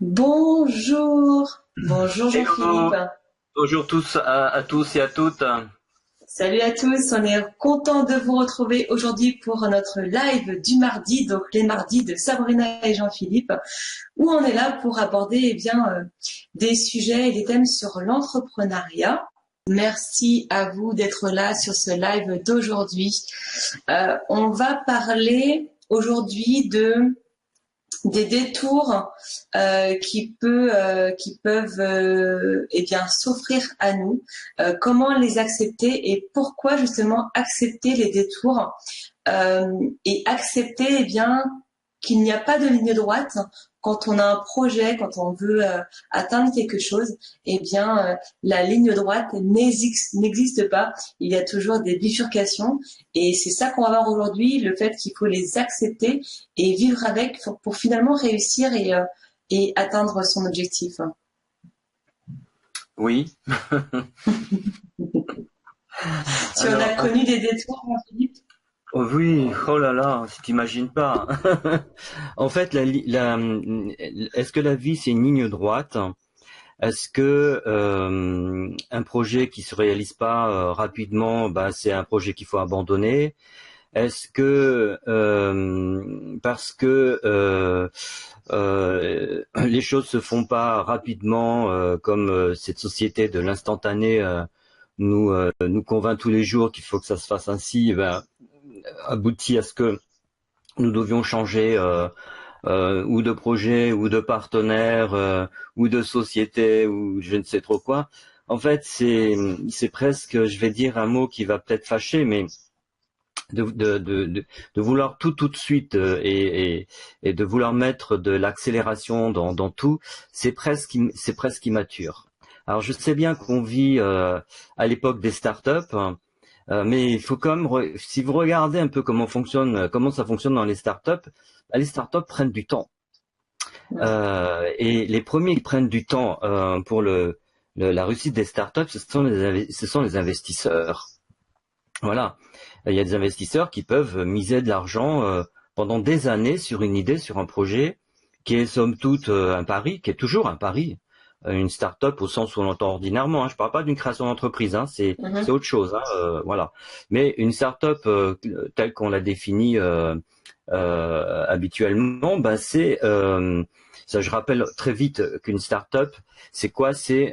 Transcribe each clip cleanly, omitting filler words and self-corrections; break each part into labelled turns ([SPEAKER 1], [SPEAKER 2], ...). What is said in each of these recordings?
[SPEAKER 1] Bonjour, bonjour
[SPEAKER 2] Hello,
[SPEAKER 1] Jean-Philippe.
[SPEAKER 2] bonjour à tous et à toutes.
[SPEAKER 1] Salut à tous, on est content de vous retrouver aujourd'hui pour notre live du mardi, donc les mardis de Sabrina et Jean-Philippe, où on est là pour aborder des sujets et des thèmes sur l'entrepreneuriat. Merci à vous d'être là sur ce live d'aujourd'hui. On va parler aujourd'hui de des détours qui peuvent s'offrir à nous, comment les accepter et pourquoi justement accepter les détours et accepter qu'il n'y a pas de ligne droite quand on a un projet, quand on veut atteindre quelque chose, la ligne droite n'existe pas. Il y a toujours des bifurcations et c'est ça qu'on va voir aujourd'hui, le fait qu'il faut les accepter et vivre avec pour finalement réussir et atteindre son objectif.
[SPEAKER 2] Oui.
[SPEAKER 1] Tu en as
[SPEAKER 2] Alors,
[SPEAKER 1] connu des détours, Philippe?
[SPEAKER 2] oh oui, oh là là, si t'imagines pas. En fait, est-ce que la vie c'est une ligne droite? Est-ce que un projet qui se réalise pas rapidement, bah, c'est un projet qu'il faut abandonner? Est-ce que parce que les choses se font pas rapidement, comme cette société de l'instantané nous convainc tous les jours qu'il faut que ça se fasse ainsi, eh ben, aboutit à ce que nous devions changer ou de projet, ou de partenaire, ou de société, ou je ne sais trop quoi. En fait, c'est presque, je vais dire un mot qui va peut-être fâcher, mais de vouloir tout de suite et de vouloir mettre de l'accélération dans tout, c'est presque immature. Alors je sais bien qu'on vit à l'époque des startups, mais il faut quand même, si vous regardez un peu comment ça fonctionne dans les startups prennent du temps. Et les premiers qui prennent du temps pour la réussite des startups, ce sont les investisseurs. Voilà. Il y a des investisseurs qui peuvent miser de l'argent pendant des années sur une idée, sur un projet qui est somme toute un pari, qui est toujours un pari. Une start-up au sens où on l'entend ordinairement. Je ne parle pas d'une création d'entreprise, c'est autre chose. Voilà. Mais une start-up telle qu'on la définit habituellement, ben ça. Je rappelle très vite qu'une start-up, c'est quoi? C'est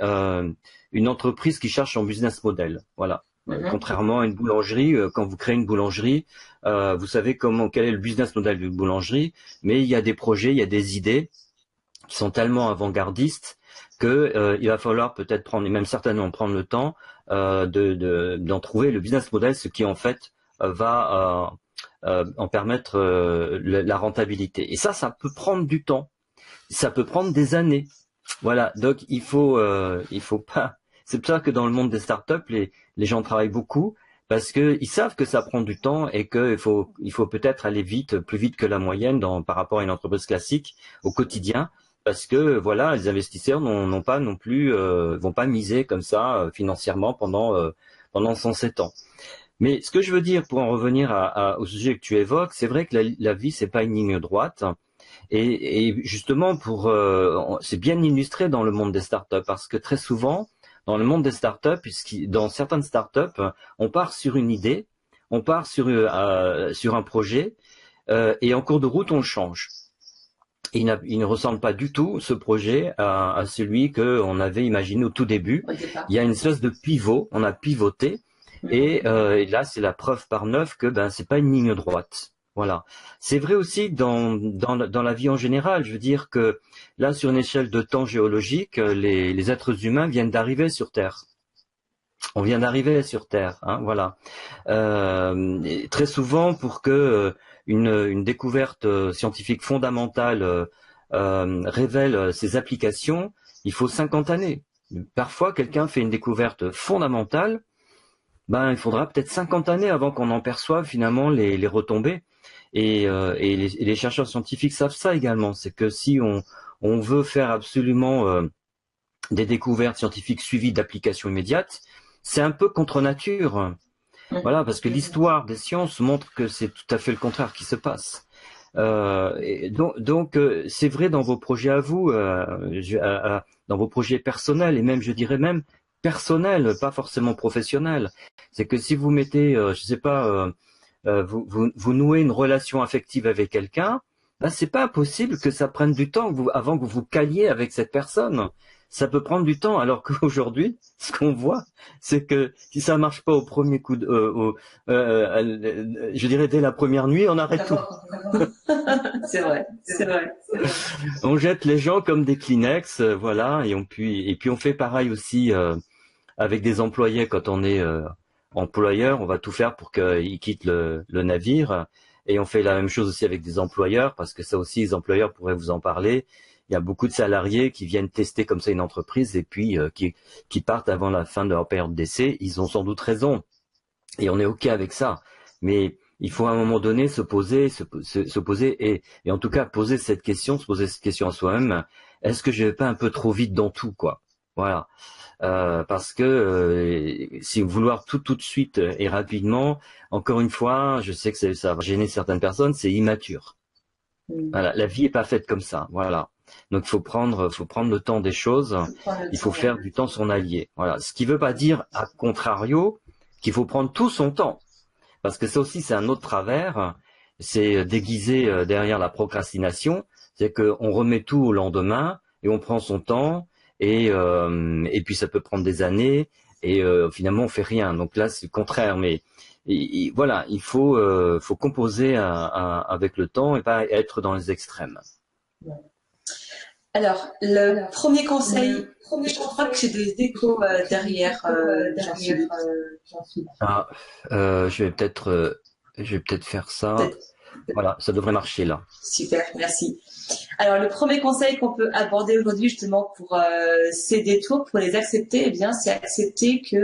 [SPEAKER 2] une entreprise qui cherche son business model. Voilà. Contrairement à une boulangerie, quand vous créez une boulangerie, vous savez quel est le business model d'une boulangerie, mais il y a des projets, il y a des idées qui sont tellement avant-gardistes que il va falloir peut-être prendre, et même certainement prendre le temps d'en trouver le business model, ce qui en fait va en permettre la rentabilité. Et ça peut prendre du temps, ça peut prendre des années. Voilà, donc il faut pas. C'est pour ça que dans le monde des startups, les gens travaillent beaucoup parce que ils savent que ça prend du temps et il faut peut-être aller vite, plus vite que la moyenne par rapport à une entreprise classique au quotidien, parce que voilà, les investisseurs n'ont pas non plus vont pas miser comme ça financièrement pendant 107 ans. Mais ce que je veux dire pour en revenir au sujet que tu évoques, c'est vrai que la vie c'est pas une ligne droite. Et justement, c'est bien illustré dans le monde des startups parce que très souvent, dans le monde des startups, dans certaines startups, on part sur une idée, on part sur un projet, et en cours de route, on le change. Il ne ressemble pas du tout, ce projet, à celui qu'on avait imaginé au tout début. Il y a une espèce de pivot, on a pivoté, et là, c'est la preuve par neuf que c'est pas une ligne droite. Voilà. C'est vrai aussi dans la vie en général. Je veux dire que là, sur une échelle de temps géologique, les êtres humains viennent d'arriver sur Terre. On vient d'arriver sur Terre, hein, voilà. Et très souvent, pour que une découverte scientifique fondamentale révèle ses applications, il faut 50 années. Parfois, quelqu'un fait une découverte fondamentale, il faudra peut-être 50 années avant qu'on en perçoive finalement les retombées. Et les chercheurs scientifiques savent ça également. C'est que si on veut faire absolument des découvertes scientifiques suivies d'applications immédiates, c'est un peu contre nature. Voilà, parce que l'histoire des sciences montre que c'est tout à fait le contraire qui se passe. C'est vrai dans vos projets à vous, dans vos projets personnels et même, je dirais même personnels, pas forcément professionnels. C'est que si vous mettez, je sais pas, vous nouez une relation affective avec quelqu'un, ben c'est pas impossible que ça prenne du temps avant que vous vous caliez avec cette personne. Ça peut prendre du temps, alors qu'aujourd'hui, ce qu'on voit, c'est que si ça marche pas au premier coup, je dirais dès la première nuit, on arrête tout.
[SPEAKER 1] C'est vrai, c'est vrai.
[SPEAKER 2] On jette les gens comme des Kleenex, voilà, et puis on fait pareil aussi avec des employés quand on est employeur, on va tout faire pour qu'ils quittent le navire, et on fait la même chose aussi avec des employeurs, parce que ça aussi, les employeurs pourraient vous en parler. Il y a beaucoup de salariés qui viennent tester comme ça une entreprise et puis qui partent avant la fin de leur période d'essai. Ils ont sans doute raison, et on est OK avec ça, mais il faut à un moment donné se poser et en tout cas se poser cette question à soi-même. Est-ce que je vais pas un peu trop vite dans tout, quoi? Voilà. Parce que si vouloir tout de suite et rapidement, encore une fois, je sais que ça va gêner certaines personnes, c'est immature. Voilà, la vie est pas faite comme ça. Voilà. Donc faut prendre le temps des choses. Il faut faire du temps son allié. Voilà. Ce qui veut pas dire, à contrario, qu'il faut prendre tout son temps. Parce que ça aussi, c'est un autre travers. C'est déguisé derrière la procrastination. C'est qu'on remet tout au lendemain et on prend son temps et puis ça peut prendre des années et finalement on fait rien. Donc là, c'est le contraire. Mais voilà, il faut composer avec le temps et pas être dans les extrêmes.
[SPEAKER 1] Alors, le premier conseil, je crois que j'ai des échos derrière Jean-Philippe.
[SPEAKER 2] Ah, je vais peut-être faire ça. Voilà, ça devrait marcher là.
[SPEAKER 1] Super, merci. Alors, le premier conseil qu'on peut aborder aujourd'hui justement pour ces détours, pour les accepter, eh bien, c'est accepter que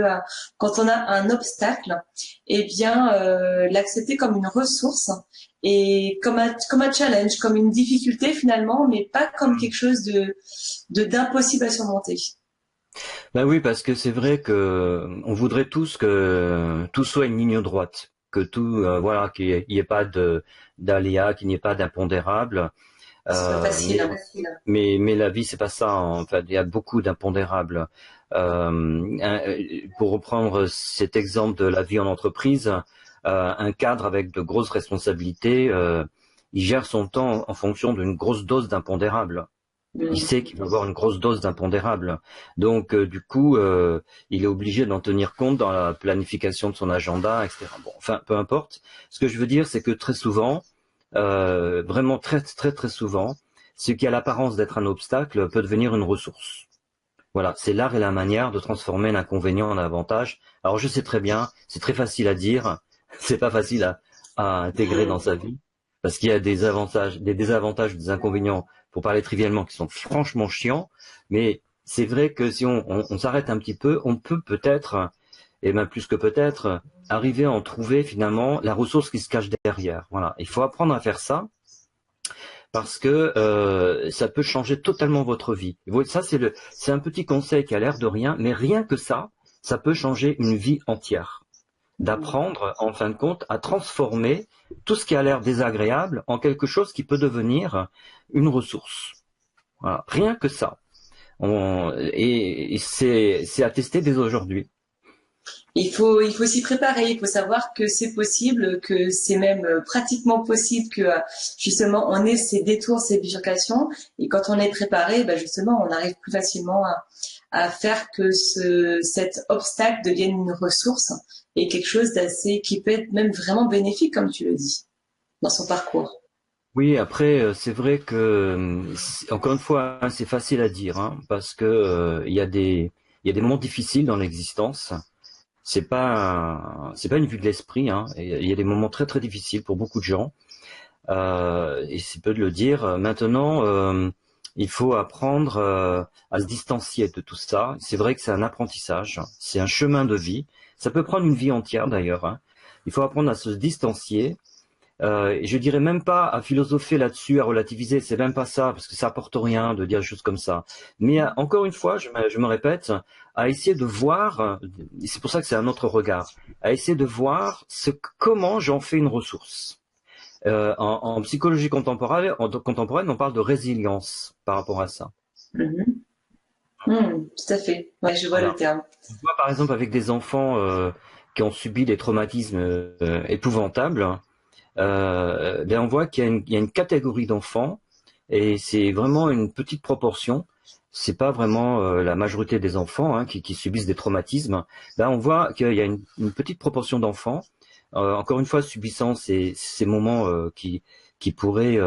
[SPEAKER 1] quand on a un obstacle, eh bien, l'accepter comme une ressource et comme un challenge, comme une difficulté finalement, mais pas comme quelque chose d'impossible à surmonter.
[SPEAKER 2] Ben oui, parce que c'est vrai que on voudrait tous que tout soit une ligne droite, que tout, voilà, qu'il n'y ait pas d'aléas, qu'il n'y ait pas d'impondérables.
[SPEAKER 1] C'est pas facile, hein.
[SPEAKER 2] Mais la vie, c'est pas ça. En fait, il y a beaucoup d'impondérables. Pour reprendre cet exemple de la vie en entreprise, un cadre avec de grosses responsabilités, il gère son temps en fonction d'une grosse dose d'impondérables. Il sait qu'il va avoir une grosse dose d'impondérables. Donc, du coup, il est obligé d'en tenir compte dans la planification de son agenda, etc. Bon, enfin, peu importe. Ce que je veux dire, c'est que très souvent, vraiment très, très, très souvent, ce qui a l'apparence d'être un obstacle peut devenir une ressource. Voilà, c'est l'art et la manière de transformer l'inconvénient en avantage. Alors, je sais très bien, c'est très facile à dire, c'est pas facile à intégrer dans sa vie, parce qu'il y a des avantages, des désavantages, des inconvénients, pour parler trivialement, qui sont franchement chiants, mais c'est vrai que si on s'arrête un petit peu, on peut peut-être, et même plus que peut-être, arriver à en trouver finalement la ressource qui se cache derrière. Voilà, il faut apprendre à faire ça, parce que ça peut changer totalement votre vie. Ça, c'est un petit conseil qui a l'air de rien, mais rien que ça peut changer une vie entière. D'apprendre, en fin de compte, à transformer tout ce qui a l'air désagréable en quelque chose qui peut devenir une ressource. Voilà. Rien que ça. Et c'est à tester dès aujourd'hui.
[SPEAKER 1] Il faut s'y préparer, il faut savoir que c'est possible, que c'est même pratiquement possible que justement on ait ces détours, ces bifurcations, et quand on est préparé, bah justement on arrive plus facilement à faire que cet obstacle devienne une ressource et quelque chose d'assez qui peut être même vraiment bénéfique, comme tu le dis, dans son parcours.
[SPEAKER 2] Oui, après, c'est vrai que, encore une fois, hein, c'est facile à dire, hein, parce que il y a des moments difficiles dans l'existence. C'est pas une vue de l'esprit, hein. Il y a des moments très très difficiles pour beaucoup de gens, et c'est peu de le dire. Maintenant, il faut apprendre à se distancier de tout ça. C'est vrai que c'est un apprentissage, c'est un chemin de vie. Ça peut prendre une vie entière d'ailleurs, hein. Il faut apprendre à se distancier. Et je dirais même pas à philosopher là-dessus, à relativiser, c'est même pas ça, parce que ça apporte rien de dire des choses comme ça. Mais encore une fois, je me répète, à essayer de voir, et c'est pour ça que c'est un autre regard, à essayer de voir comment j'en fais une ressource. En psychologie contemporaine, on parle de résilience par rapport à ça.
[SPEAKER 1] Mhm. Tout à fait. Ouais, je vois le
[SPEAKER 2] Voilà.
[SPEAKER 1] terme.
[SPEAKER 2] On voit par exemple avec des enfants qui ont subi des traumatismes épouvantables, ben on voit qu'il y a une catégorie d'enfants et c'est vraiment une petite proportion. C'est pas vraiment la majorité des enfants hein, qui subissent des traumatismes. Là, on voit qu'il y a une petite proportion d'enfants, encore une fois, subissant ces moments qui pourraient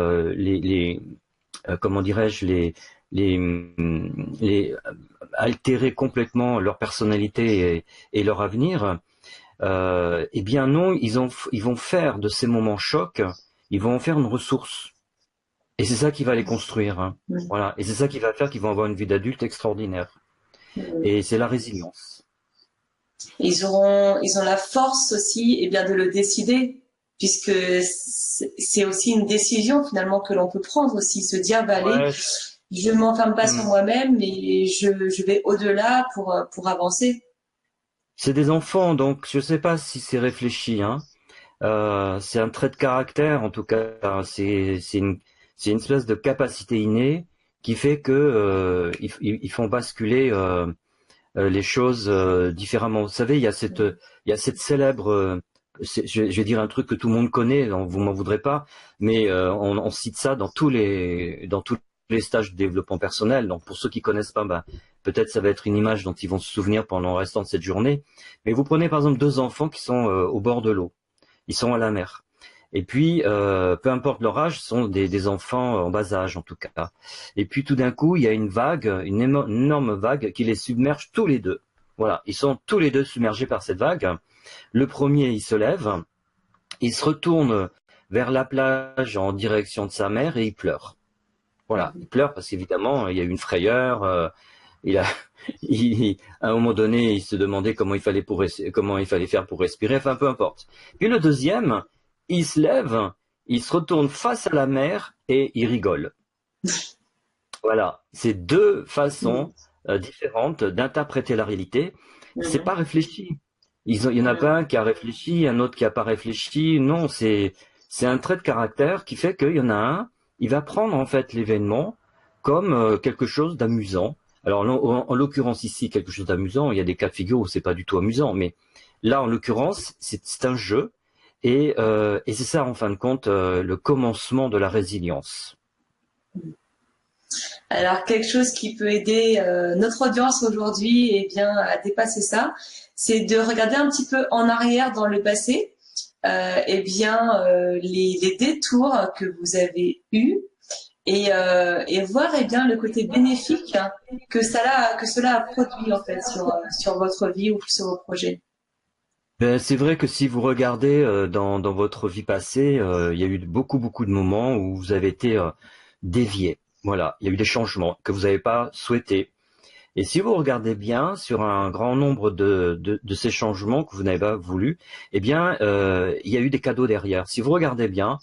[SPEAKER 2] comment dirais-je, les altérer complètement leur personnalité et leur avenir. Eh bien non, ils vont faire de ces moments chocs, ils vont en faire une ressource. Et c'est ça qui va les construire. Hein.
[SPEAKER 1] Mhm.
[SPEAKER 2] Voilà. Et c'est ça qui va faire qu'ils vont avoir une vie d'adulte extraordinaire.
[SPEAKER 1] Mhm.
[SPEAKER 2] Et c'est la résilience.
[SPEAKER 1] Ils ont la force aussi, eh bien, de le décider, puisque c'est aussi une décision finalement que l'on peut prendre aussi, se dire, bah allez,
[SPEAKER 2] Ouais.
[SPEAKER 1] je m'enferme pas sur
[SPEAKER 2] Hmm.
[SPEAKER 1] moi-même, mais je vais au-delà pour avancer.
[SPEAKER 2] C'est des enfants, donc je sais pas si c'est réfléchi. Hein. C'est un trait de caractère, en tout cas. C'est une espèce de capacité innée qui fait que ils font basculer les choses différemment. Vous savez, il y a cette célèbre, je vais dire un truc que tout le monde connaît, donc vous m'en voudrez pas, mais on cite ça dans tous les stages de développement personnel. Donc pour ceux qui connaissent pas, ben, peut-être ça va être une image dont ils vont se souvenir pendant le restant de cette journée. Mais vous prenez par exemple deux enfants qui sont au bord de l'eau, ils sont à la mer. Et puis, peu importe leur âge, ce sont des enfants en bas âge en tout cas. Et puis tout d'un coup, il y a une vague, une énorme vague qui les submerge tous les deux. Voilà, ils sont tous les deux submergés par cette vague. Le premier, il se lève, il se retourne vers la plage en direction de sa mère et il pleure. Voilà, il pleure parce qu'évidemment, il y a eu une frayeur. Il a, à un moment donné, il se demandait comment il fallait faire pour respirer. Enfin, peu importe. Puis le deuxième, il se lève, il se retourne face à la mer et il rigole. Voilà, c'est deux
[SPEAKER 1] Mhm.
[SPEAKER 2] façons différentes d'interpréter la réalité. C'est
[SPEAKER 1] Mhm.
[SPEAKER 2] pas réfléchi. Il y en a pas
[SPEAKER 1] Mhm.
[SPEAKER 2] un qui a réfléchi, un autre qui a pas réfléchi. Non, c'est un trait de caractère qui fait qu'il y en a un, il va prendre en fait l'événement comme quelque chose d'amusant. Alors en l'occurrence ici, quelque chose d'amusant. Il y a des cas de figure où c'est pas du tout amusant, mais là en l'occurrence, c'est un jeu et c'est ça en fin de compte le commencement de la résilience.
[SPEAKER 1] Alors quelque chose qui peut aider notre audience aujourd'hui, eh bien, à dépasser ça, c'est de regarder un petit peu en arrière dans le passé, eh bien, les détours que vous avez eus et voir eh bien le côté bénéfique hein, que cela a produit en fait sur votre vie ou sur vos projets.
[SPEAKER 2] Ben, c'est vrai que si vous regardez dans votre vie passée, il y a eu beaucoup de moments où vous avez été dévié. Voilà, il y a eu des changements que vous n'avez pas souhaités. Et si vous regardez bien sur un grand nombre de ces changements que vous n'avez pas voulu, eh bien, il y a eu des cadeaux derrière. Si vous regardez bien,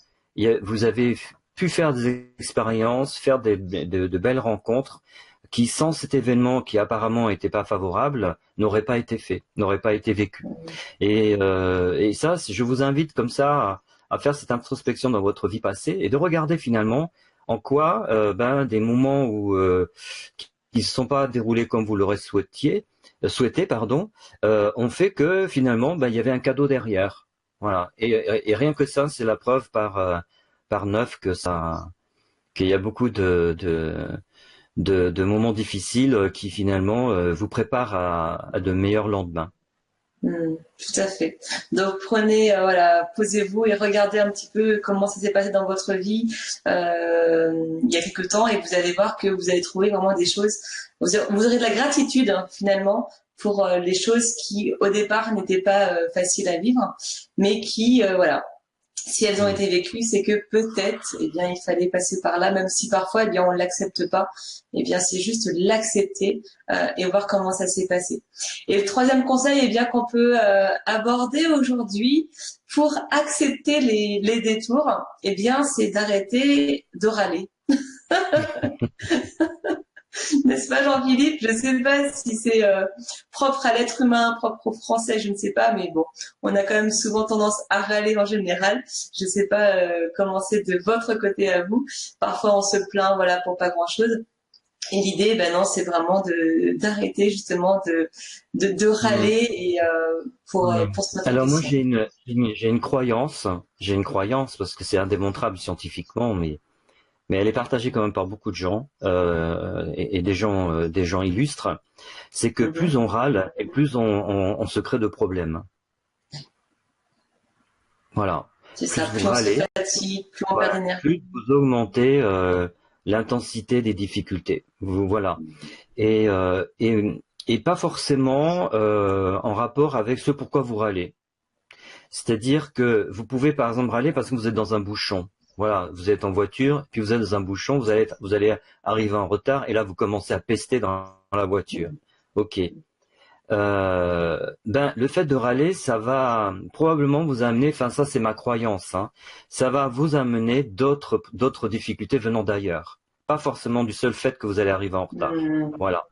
[SPEAKER 2] vous avez pu faire des expériences, faire de belles rencontres qui, sans cet événement qui apparemment n'était pas favorable, n'auraient pas été fait, n'auraient pas été vécu. Et ça, je vous invite comme ça à faire cette introspection dans votre vie passée et de regarder finalement en quoi ben, des moments qui ne se sont pas déroulés comme vous l'aurez souhaité, pardon, ont fait que finalement ben, il y avait un cadeau derrière. Voilà. Et rien que ça, c'est la preuve par neuf qu'il y a beaucoup de moments difficiles qui finalement vous préparent à de meilleurs lendemains.
[SPEAKER 1] Tout à fait. Donc prenez, voilà, posez-vous et regardez un petit peu comment ça s'est passé dans votre vie il y a quelque temps et vous allez voir que vous allez trouver vraiment des choses. Vous aurez de la gratitude hein, finalement pour les choses qui au départ n'étaient pas faciles à vivre, mais qui, voilà, si elles ont
[SPEAKER 2] Mm.
[SPEAKER 1] été vécues, c'est que peut-être, eh bien, il fallait passer par là, même si parfois, eh bien, on l'accepte pas. Eh bien, c'est juste l'accepter et voir comment ça s'est passé. Et le troisième conseil, eh bien, qu'on peut aborder aujourd'hui pour accepter les détours, eh bien, c'est d'arrêter de râler. N'est-ce pas, Jean-Philippe? Je sais pas si c'est propre à l'être humain, propre aux Français, je ne sais pas, mais bon, on a quand même souvent tendance à râler en général. Je ne sais pas comment c'est de votre côté à vous. Parfois, on se plaint, voilà, pour pas grand-chose. Et l'idée, ben non, c'est vraiment d'arrêter justement de
[SPEAKER 2] Mm.
[SPEAKER 1] râler et
[SPEAKER 2] Mm.
[SPEAKER 1] pour se mettre en
[SPEAKER 2] Alors moi
[SPEAKER 1] question.
[SPEAKER 2] j'ai une croyance parce que c'est indémontrable scientifiquement, mais elle est partagée quand même par beaucoup de gens et des gens illustres. C'est que plus
[SPEAKER 1] Mhm.
[SPEAKER 2] on râle et plus on se crée de problèmes. Voilà.
[SPEAKER 1] C'est ça.
[SPEAKER 2] Plus vous
[SPEAKER 1] Plus on se
[SPEAKER 2] râlez,
[SPEAKER 1] fatigue, plus on perd
[SPEAKER 2] voilà,
[SPEAKER 1] d'énergie.
[SPEAKER 2] plus vous augmentez l'intensité des difficultés. Voilà. Et pas forcément en rapport avec ce pourquoi vous râlez. C'est-à-dire que vous pouvez par exemple râler parce que vous êtes dans un bouchon. Voilà, vous êtes en voiture, puis vous êtes dans un bouchon, vous allez arriver en retard, et là vous commencez à pester dans la voiture. Ok. Ben le fait de râler, ça va probablement vous amener, enfin ça c'est ma croyance, hein, ça va vous amener d'autres difficultés venant d'ailleurs, pas forcément du seul fait que vous allez arriver en retard.
[SPEAKER 1] Hmm.
[SPEAKER 2] Voilà.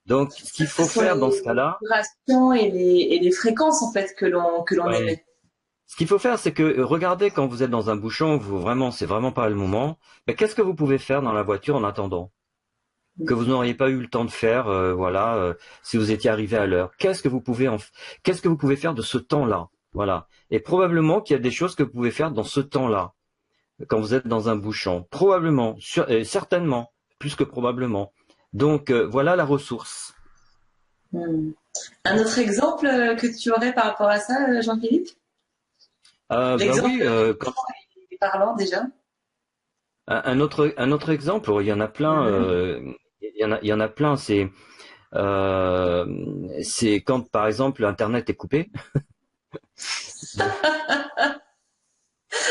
[SPEAKER 2] Donc ce qu'il
[SPEAKER 1] Ce
[SPEAKER 2] faut
[SPEAKER 1] sont
[SPEAKER 2] faire dans
[SPEAKER 1] les
[SPEAKER 2] ce cas-là,
[SPEAKER 1] vibrations et les fréquences en fait que l'on
[SPEAKER 2] ouais,
[SPEAKER 1] émet.
[SPEAKER 2] ce qu'il faut faire, c'est que regardez quand vous êtes dans un bouchon, c'est vraiment pas le moment. Mais qu'est-ce que vous pouvez faire dans la voiture en attendant que vous n'auriez pas eu le temps de faire, voilà, si vous étiez arrivé à l'heure. Qu'est-ce que vous pouvez faire de ce temps-là, voilà. Et probablement qu'il y a des choses que vous pouvez faire dans ce temps-là, quand vous êtes dans un bouchon. Probablement, certainement, plus que probablement. Donc voilà la ressource.
[SPEAKER 1] Hmm. Un autre exemple que tu aurais par rapport à ça, Jean-Philippe?
[SPEAKER 2] Bah
[SPEAKER 1] L'exemple
[SPEAKER 2] oui,
[SPEAKER 1] est parlant déjà.
[SPEAKER 2] un autre exemple, il y en a plein.
[SPEAKER 1] Mhm.
[SPEAKER 2] Il y en a plein. C'est quand par exemple Internet est coupé.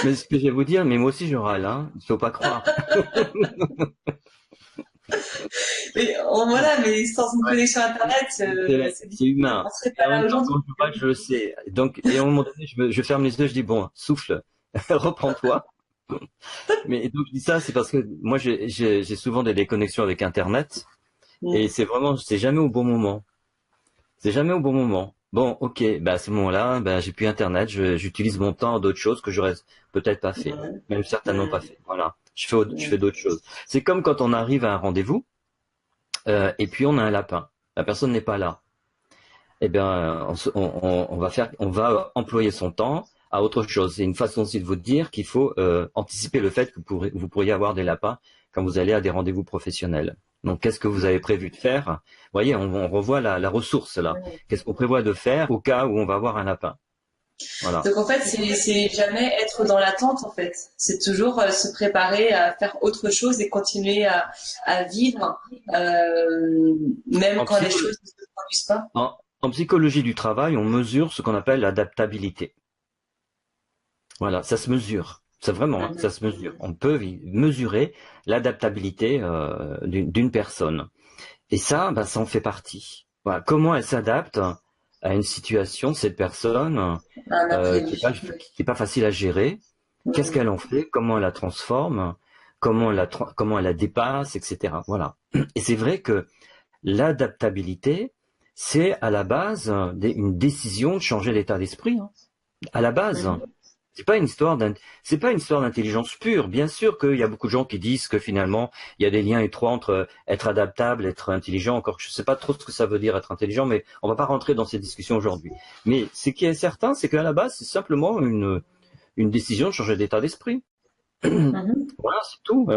[SPEAKER 2] Mais ce que je vais vous dire, mais moi aussi je râle, hein. Il faut pas croire.
[SPEAKER 1] Mais voilà, mais sans une
[SPEAKER 2] Ouais.
[SPEAKER 1] connexion Internet, c'est
[SPEAKER 2] C'est
[SPEAKER 1] difficile.
[SPEAKER 2] humain.
[SPEAKER 1] On serait
[SPEAKER 2] Et
[SPEAKER 1] pas
[SPEAKER 2] en
[SPEAKER 1] là
[SPEAKER 2] même temps,
[SPEAKER 1] aujourd'hui.
[SPEAKER 2] quand je râle, je le sais. Donc, et à un moment donné, je ferme les yeux, je dis bon, souffle, reprends-toi. Mais donc je dis ça, c'est parce que moi j'ai souvent des déconnexions avec Internet et
[SPEAKER 1] Hmm.
[SPEAKER 2] c'est jamais au bon moment. C'est jamais au bon moment. Bon, ok, bah à ce moment-là, bah j'ai plus Internet, j'utilise mon temps à d'autres choses que j'aurais peut-être pas fait,
[SPEAKER 1] Hmm.
[SPEAKER 2] même certainement pas
[SPEAKER 1] Hmm.
[SPEAKER 2] fait. Voilà, je fais d'autres choses. C'est comme quand on arrive à un rendez-vous et puis on a un lapin. La personne n'est pas là. Eh bien, on va employer son temps à autre chose. C'est une façon aussi de vous dire qu'il faut anticiper le fait que vous pourriez avoir des lapins quand vous allez à des rendez-vous professionnels. Donc, qu'est-ce que vous avez prévu de faire? Vous voyez, on revoit la ressource là.
[SPEAKER 1] Hmm.
[SPEAKER 2] Qu'est-ce qu'on prévoit de faire au cas où on va avoir un lapin? Voilà.
[SPEAKER 1] Donc en fait, c'est jamais être dans l'attente en fait. C'est toujours se préparer à faire autre chose et continuer à vivre, même
[SPEAKER 2] En,
[SPEAKER 1] quand les
[SPEAKER 2] psycho-
[SPEAKER 1] choses ne se produisent pas.
[SPEAKER 2] en psychologie du travail, on mesure ce qu'on appelle l'adaptabilité. Voilà, ça se mesure. C'est vraiment, hein, ça
[SPEAKER 1] Mhm.
[SPEAKER 2] se mesure. On peut mesurer l'adaptabilité d'une personne. Et ça, bah, ça en fait partie. Voilà. Comment elle s'adapte à une situation, cette personne,
[SPEAKER 1] Un
[SPEAKER 2] qui est pas,
[SPEAKER 1] imprévu.
[SPEAKER 2] qui est pas facile à gérer. Qu'est-ce
[SPEAKER 1] Mhm.
[SPEAKER 2] qu'elle en fait? Comment elle la transforme? Comment elle la dépasse, etc. Voilà. Et c'est vrai que l'adaptabilité, c'est à la base une décision de changer l'état d'esprit, hein. À la base.
[SPEAKER 1] Mhm.
[SPEAKER 2] C'est pas une histoire d'intelligence pure. Bien sûr qu'il y a beaucoup de gens qui disent que finalement, il y a des liens étroits entre être adaptable, être intelligent. Encore que je sais pas trop ce que ça veut dire être intelligent, mais on va pas rentrer dans cette discussion aujourd'hui. Mais ce qui est certain, c'est qu'à la base, c'est simplement une décision de changer d'état d'esprit.
[SPEAKER 1] Mhm.
[SPEAKER 2] Voilà, c'est tout.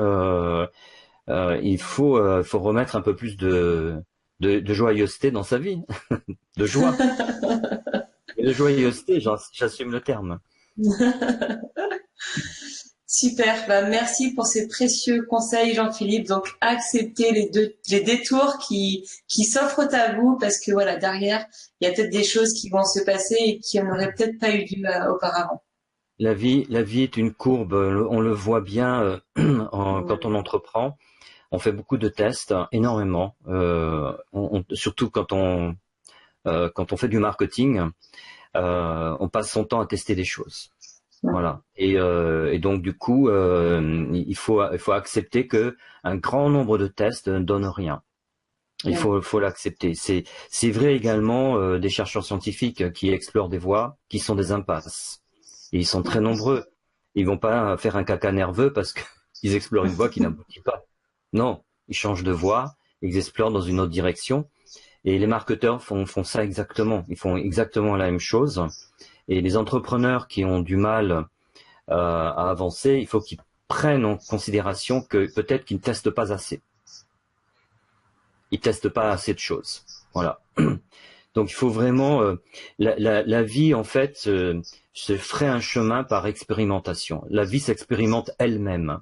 [SPEAKER 2] Il faut remettre un peu plus de joyeuseté dans sa vie, de joie. Et de joyeuseté, j'assume le terme.
[SPEAKER 1] Super, bah merci pour ces précieux conseils Jean-Philippe. Donc acceptez les détours qui s'offrent à vous parce que voilà derrière il y a peut-être des choses qui vont se passer et qui n'auraient peut-être pas eu lieu auparavant.
[SPEAKER 2] La vie est une courbe, on le voit bien quand on
[SPEAKER 1] Mm.
[SPEAKER 2] entreprend. On fait beaucoup de tests, énormément, surtout quand on fait du marketing, on passe son temps à tester des choses.
[SPEAKER 1] Mm.
[SPEAKER 2] Voilà. Et donc du coup, il faut accepter que un grand nombre de tests ne donnent rien. Faut l'accepter. C'est vrai également des chercheurs scientifiques qui explorent des voies qui sont des impasses. Et ils sont très nombreux. Ils vont pas faire un caca nerveux parce qu'ils explorent une voie qui n'aboutit pas. Non, ils changent de voie, ils explorent dans une autre direction. Et les marketeurs font ça exactement. Ils font exactement la même chose. Et les entrepreneurs qui ont du mal à avancer, il faut qu'ils prennent en considération que peut-être qu'ils ne testent pas assez. Ils testent pas assez de choses. Voilà. Donc il faut vraiment la vie en fait se ferait un chemin par expérimentation. La vie s'expérimente elle-même.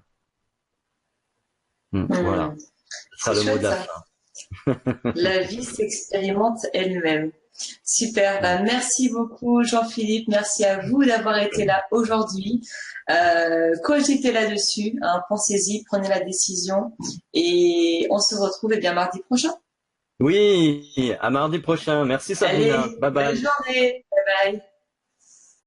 [SPEAKER 2] Voilà. Ce sera
[SPEAKER 1] C'est
[SPEAKER 2] le mot
[SPEAKER 1] chouette
[SPEAKER 2] de la
[SPEAKER 1] ça.
[SPEAKER 2] fin.
[SPEAKER 1] La vie s'expérimente elle-même. Super, bah, merci beaucoup Jean-Philippe, merci à vous d'avoir été là aujourd'hui. Cogitez là-dessus, hein, pensez-y, prenez la décision et on se retrouve eh bien mardi prochain.
[SPEAKER 2] Oui, à mardi prochain. Merci Sabrina.
[SPEAKER 1] Allez,
[SPEAKER 2] Bye
[SPEAKER 1] bonne
[SPEAKER 2] bye.
[SPEAKER 1] journée, bye bye.